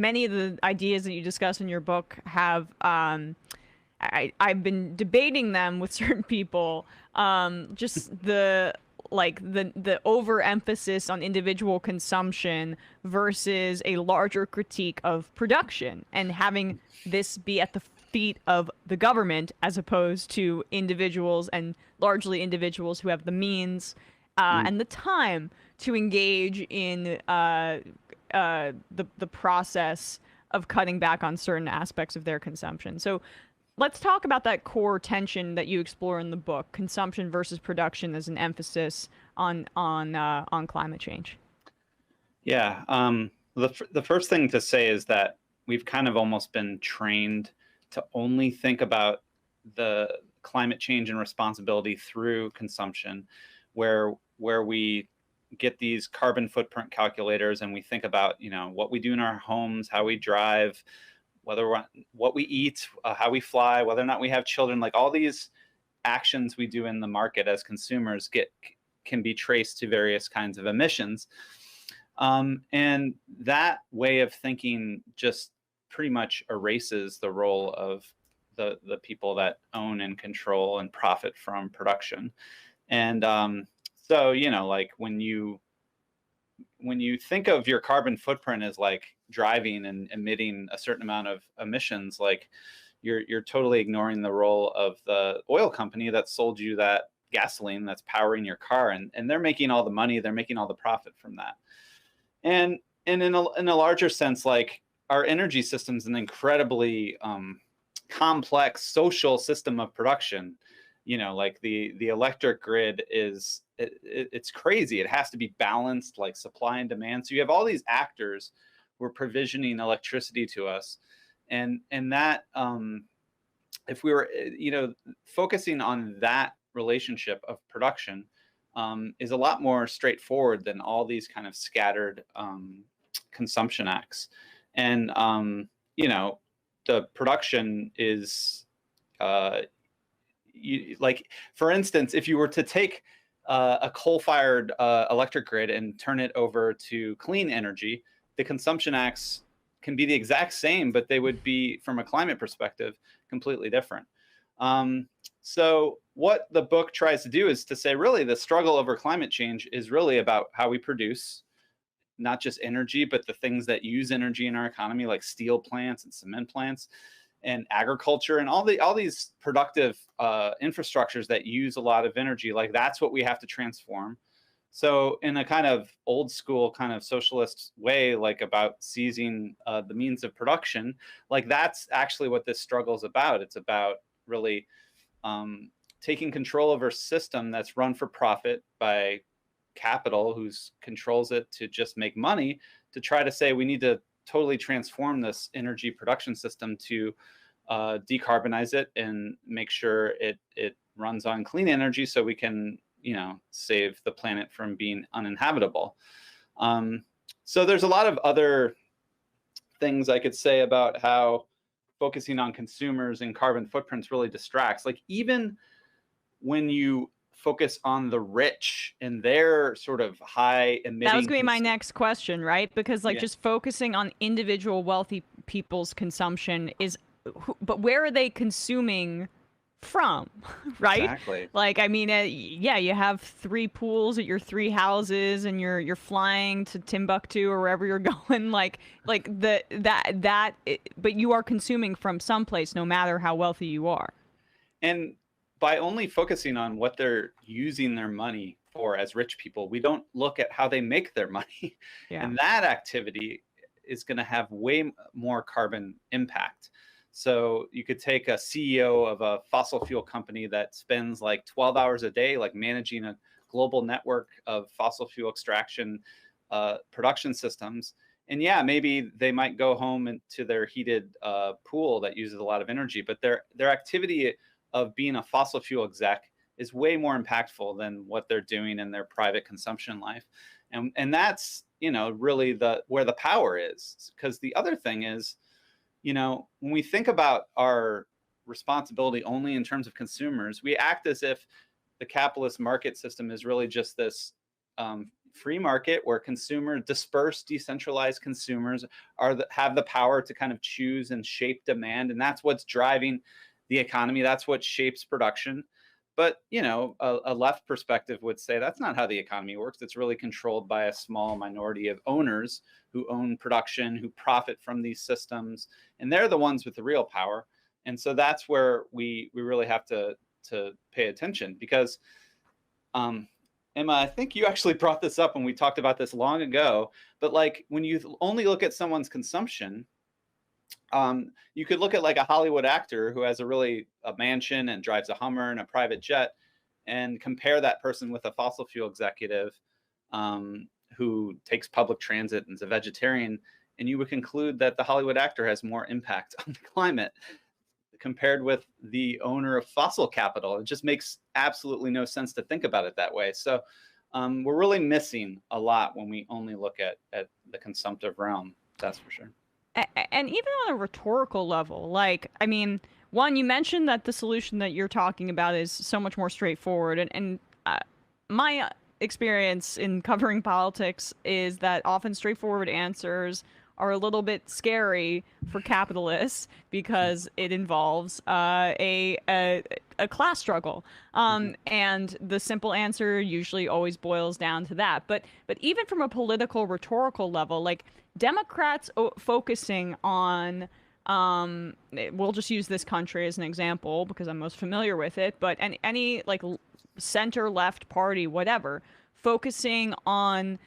many of the ideas that you discuss in your book have I've been debating them with certain people. Just the overemphasis on individual consumption versus a larger critique of production, and having this be at the feet of the government as opposed to individuals, and largely individuals who have the means and the time to engage in the process of cutting back on certain aspects of their consumption. So let's talk about that core tension that you explore in the book: consumption versus production, as an emphasis on climate change. Yeah. The first thing to say is that we've kind of almost been trained to only think about the climate change and responsibility through consumption, where we get these carbon footprint calculators and we think about, what we do in our homes, how we drive, what we eat, how we fly, whether or not we have children. Like, all these actions we do in the market as consumers can be traced to various kinds of emissions. And that way of thinking just pretty much erases the role of the people that own and control and profit from production. And so, like, when you think of your carbon footprint as like driving and emitting a certain amount of emissions, like, you're totally ignoring the role of the oil company that sold you that gasoline that's powering your car, and they're making all the money, they're making all the profit from that. And in a larger sense, like, our energy system is an incredibly complex social system of production. Like the electric grid it's crazy. It has to be balanced, like supply and demand. So you have all these actors who are provisioning electricity to us, and that if we were focusing on that relationship of production is a lot more straightforward than all these kind of scattered consumption acts. And the production is like, for instance, if you were to take a coal-fired electric grid and turn it over to clean energy, the consumption acts can be the exact same, but they would be, from a climate perspective, completely different. So what the book tries to do is to say, really, the struggle over climate change is really about how we produce not just energy, but the things that use energy in our economy, like steel plants and cement plants and agriculture and all these productive infrastructures that use a lot of energy. Like, that's what we have to transform. So in a kind of old school kind of socialist way, like about seizing the means of production, like, that's actually what this struggle is about. It's about really taking control over a system that's run for profit by capital, who controls it to just make money, to try to say we need to totally transform this energy production system to decarbonize it and make sure it runs on clean energy, so we can save the planet from being uninhabitable. So there's a lot of other things I could say about how focusing on consumers and carbon footprints really distracts. Like, even when you focus on the rich and their sort of high emitting. That was going to be my next question, right? Because just focusing on individual wealthy people's consumption but where are they consuming from, right? Exactly. Like, I mean, you have 3 pools at your 3 houses, and you're flying to Timbuktu or wherever you're going. But you are consuming from someplace, no matter how wealthy you are. And by only focusing on what they're using their money for as rich people, we don't look at how they make their money. Yeah. And that activity is going to have way more carbon impact. So you could take a CEO of a fossil fuel company that spends like 12 hours a day, like managing a global network of fossil fuel extraction production systems. And maybe they might go home into their heated pool that uses a lot of energy, but their activity of being a fossil fuel exec is way more impactful than what they're doing in their private consumption life. And that's, really where the power is. Because the other thing is, when we think about our responsibility only in terms of consumers, we act as if the capitalist market system is really just this free market where dispersed, decentralized consumers have the power to kind of choose and shape demand, and that's what's driving the economy. That's what shapes production. But a left perspective would say that's not how the economy works. It's really controlled by a small minority of owners who own production, who profit from these systems, and they're the ones with the real power. And so that's where we really have to pay attention, because Emma, I think you actually brought this up when we talked about this long ago, but like when you only look at someone's consumption, you could look at like a Hollywood actor who has a mansion and drives a Hummer and a private jet, and compare that person with a fossil fuel executive who takes public transit and is a vegetarian, and you would conclude that the Hollywood actor has more impact on the climate compared with the owner of fossil capital. It just makes absolutely no sense to think about it that way. So we're really missing a lot when we only look at the consumptive realm, that's for sure. And even on a rhetorical level, like, I mean, one, you mentioned that the solution that you're talking about is so much more straightforward. And my experience in covering politics is that often straightforward answers are a little bit scary for capitalists because it involves a class struggle. And the simple answer usually always boils down to that. But even from a political rhetorical level, like Democrats focusing on, we'll just use this country as an example because I'm most familiar with it, but any like center left party, whatever, focusing on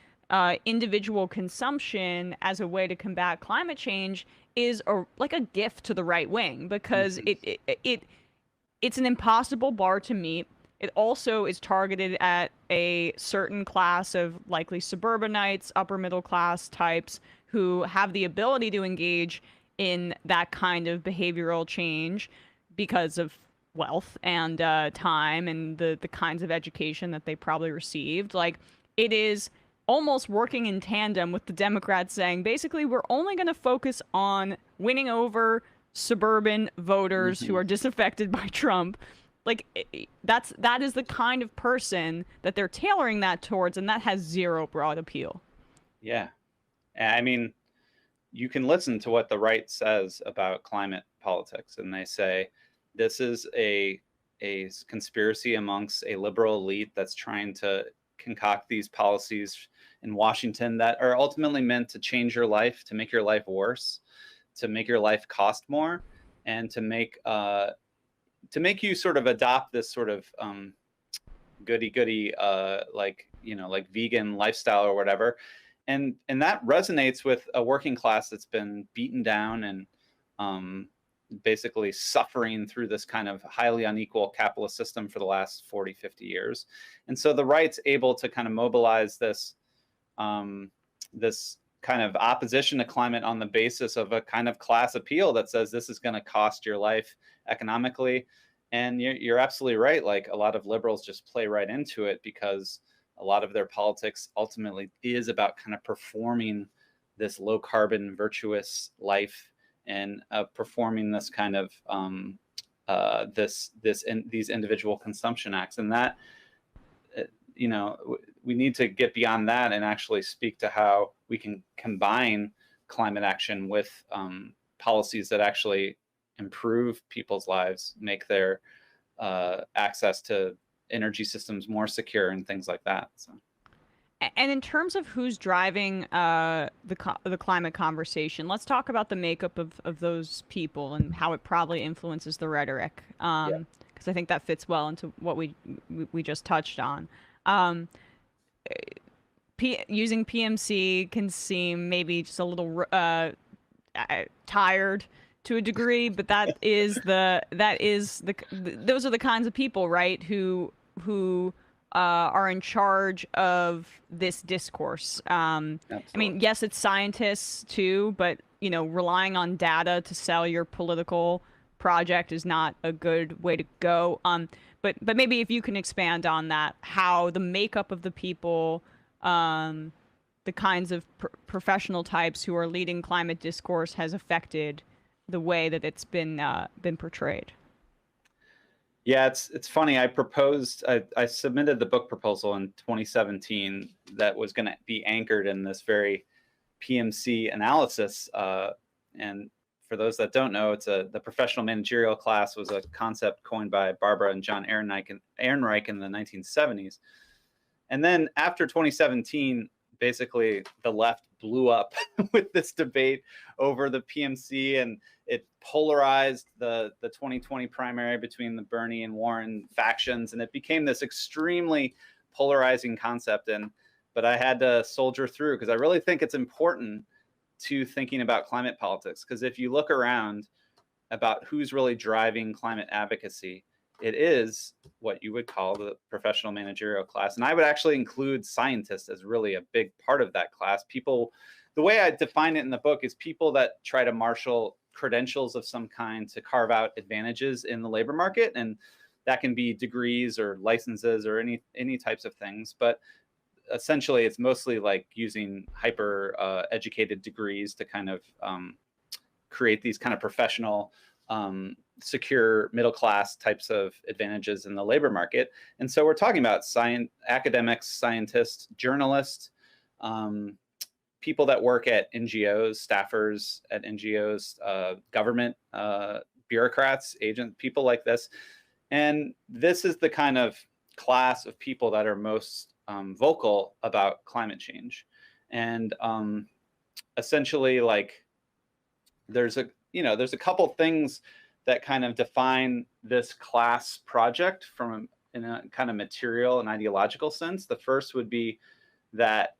individual consumption as a way to combat climate change is like a gift to the right wing, because it's an impossible bar to meet. It also is targeted at a certain class of likely suburbanites, upper middle class types who have the ability to engage in that kind of behavioral change because of wealth and time and the kinds of education that they probably received. Like, it is almost working in tandem with the Democrats saying, basically, we're only going to focus on winning over suburban voters who are disaffected by Trump. Like, that is the kind of person that they're tailoring that towards, and that has zero broad appeal. Yeah. I mean, you can listen to what the right says about climate politics, and they say this is a conspiracy amongst a liberal elite that's trying to concoct these policies in Washington that are ultimately meant to change your life, to make your life worse, to make your life cost more, and to make you sort of adopt this sort of goody-goody like vegan lifestyle or whatever. And that resonates with a working class that's been beaten down and basically suffering through this kind of highly unequal capitalist system for the last 40, 50 years. And so the right's able to kind of mobilize this kind of opposition to climate on the basis of a kind of class appeal that says this is going to cost your life economically. And you're absolutely right. Like, a lot of liberals just play right into it because a lot of their politics ultimately is about kind of performing this low carbon virtuous life and performing this kind of these individual consumption acts. And that, we need to get beyond that and actually speak to how we can combine climate action with policies that actually improve people's lives, make their access to energy systems more secure and things like that. So. And in terms of who's driving the climate conversation, let's talk about the makeup of those people and how it probably influences the rhetoric, because I think that fits well into what we just touched on. Using PMC can seem maybe just a little tired to a degree, but those are the kinds of people, right, who are in charge of this discourse. I mean, yes, it's scientists too, but relying on data to sell your political project is not a good way to go. But maybe if you can expand on that, how the makeup of the people, the kinds of professional types who are leading climate discourse has affected the way that it's been portrayed. Yeah, it's funny. I submitted the book proposal in 2017 that was going to be anchored in this very PMC analysis. And for those that don't know, the professional managerial class was a concept coined by Barbara and John Ehrenreich in the 1970s. And then after 2017, basically the left blew up with this debate over the PMC, and it polarized the 2020 primary between the Bernie and Warren factions, and it became this extremely polarizing concept. But I had to soldier through because I really think it's important to thinking about climate politics, because if you look around about who's really driving climate advocacy, it is what you would call the professional managerial class. And I would actually include scientists as really a big part of that class. People, the way I define it in the book is people that try to marshal credentials of some kind to carve out advantages in the labor market. And that can be degrees or licenses or any types of things. But essentially, it's mostly like using hyper educated degrees to kind of create these kind of professional secure middle class types of advantages in the labor market. And so we're talking about academics, scientists, journalists, people that work at NGOs, staffers at NGOs, government bureaucrats, agents, people like this. And this is the kind of class of people that are most vocal about climate change. And essentially, like, there's a couple things that kind of define this class project in a kind of material and ideological sense. The first would be that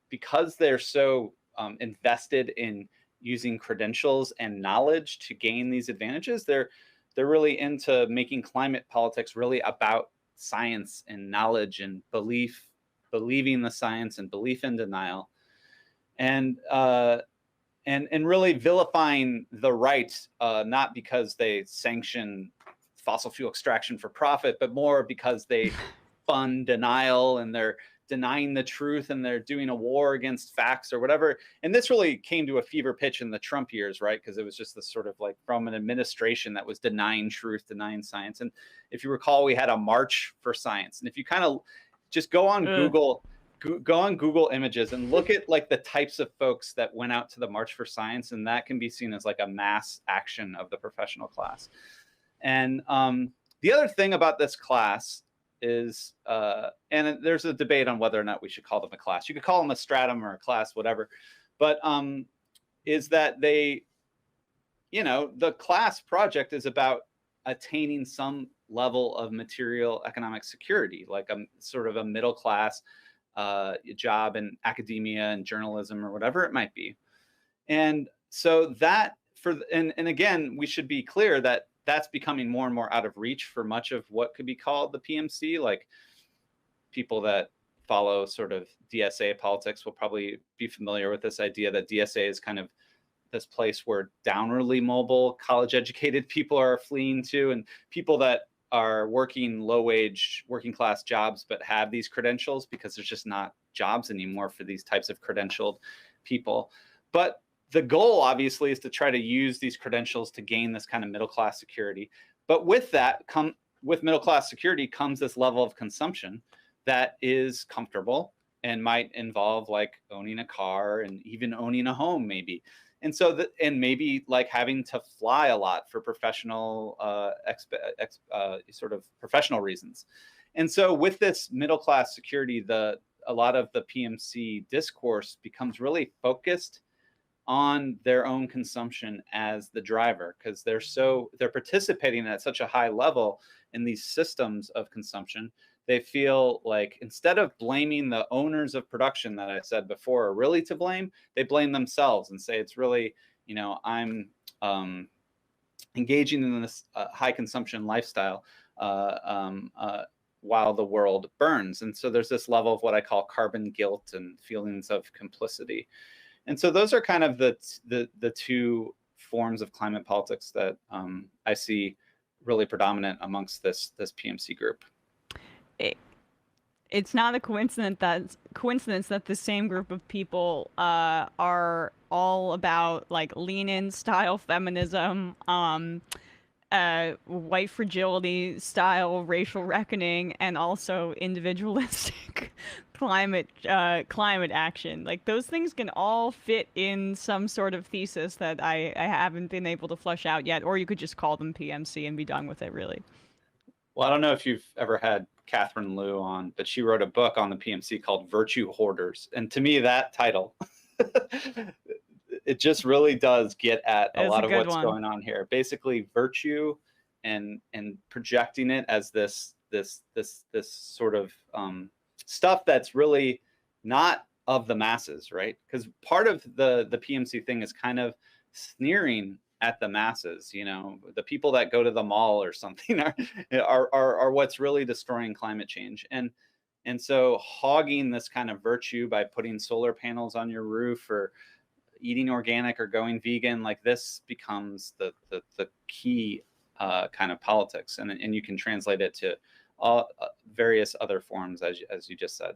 because they're so invested in using credentials and knowledge to gain these advantages, they're really into making climate politics really about science and knowledge and believing the science and belief in denial. And really vilifying the right, not because they sanction fossil fuel extraction for profit, but more because they fund denial and they're denying the truth and they're doing a war against facts or whatever. And this really came to a fever pitch in the Trump years, right? Because it was just this sort of like from an administration that was denying truth, denying science. And if you recall, we had a March for Science. And if you kind of just go on Google Images and look at like the types of folks that went out to the March for Science, and that can be seen as like a mass action of the professional class. And the other thing about this class is, and there's a debate on whether or not we should call them a class. You could call them a stratum or a class, whatever. But is that the class project is about attaining some level of material economic security, like a sort of a middle class job in academia and journalism or whatever it might be. And so and again, we should be clear that that's becoming more and more out of reach for much of what could be called the PMC. Like, people that follow sort of DSA politics will probably be familiar with this idea that DSA is kind of this place where downwardly mobile, college educated people are fleeing to, and people that are working low wage, working class jobs, but have these credentials because there's just not jobs anymore for these types of credentialed people. But the goal obviously is to try to use these credentials to gain this kind of middle class security. But with that, with middle class security comes this level of consumption that is comfortable and might involve like owning a car and even owning a home maybe. And so and maybe like having to fly a lot for professional sort of professional reasons. And so with this middle class security, a lot of the PMC discourse becomes really focused on their own consumption as the driver, because they're participating at such a high level in these systems of consumption. They feel like instead of blaming the owners of production that I said before are really to blame, they blame themselves and say it's really, I'm engaging in this high consumption lifestyle while the world burns. And so there's this level of what I call carbon guilt and feelings of complicity. And so those are kind of the two forms of climate politics that I see really predominant amongst this PMC group. It's not a coincidence that the same group of people are all about like lean-in style feminism, white fragility style racial reckoning and also individualistic climate action. Like those things can all fit in some sort of thesis that I haven't been able to flush out yet, or you could just call them PMC and be done with it, really. Well, I don't know if you've ever had Catherine Liu on, but she wrote a book on the PMC called Virtue Hoarders. And to me, that title, it just really does get at a It's a lot of good what's one. going on here. Basically, virtue and projecting it as this sort of stuff that's really not of the masses, right? Because part of the PMC thing is kind of sneering at the masses. You know, the people that go to the mall or something are what's really destroying climate change. And so hogging this kind of virtue by putting solar panels on your roof or eating organic or going vegan, like this becomes the key kind of politics, and you can translate it to all various other forms, as you just said.